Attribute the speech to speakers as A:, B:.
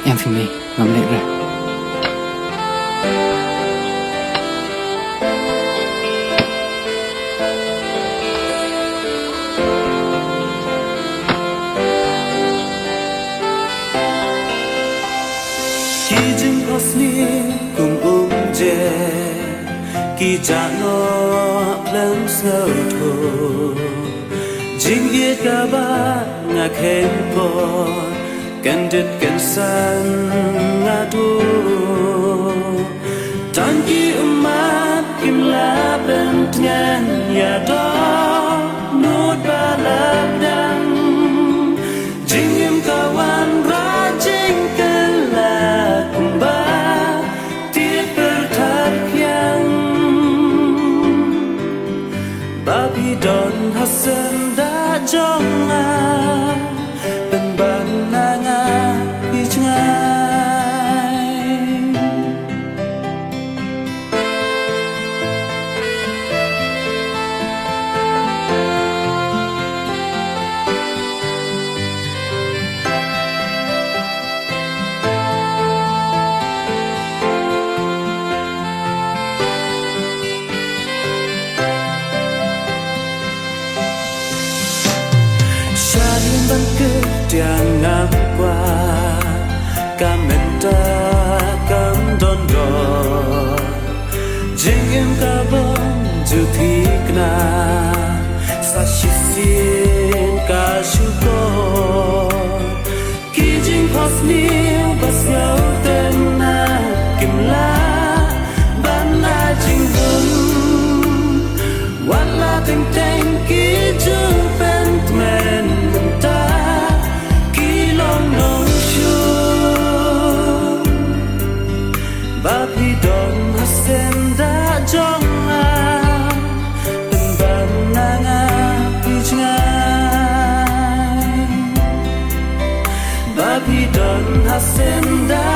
A: Em thì mình ngắm lệ ra.
B: Ki jing hosni kum je ki jano plan snow tho jing ye ka ba nga khen po can dit can san nga tu tan ki umat kim la ben ngan ya do nut ba la dang jing im ka wan ra jing ka la kumba tiet bertat yang babi don hasan da jonga ben ban nanga bijngai ban ke tiang ngam qua kamenta kam don do jing em ka bon ju thi kna sa shi sin ka shu ko ki jing pas ni bas yau ten na kim la ban la jing bun wala teng teng ki ju pen men babi don hasen da jonga tembang nanga bijngai babi don hasen da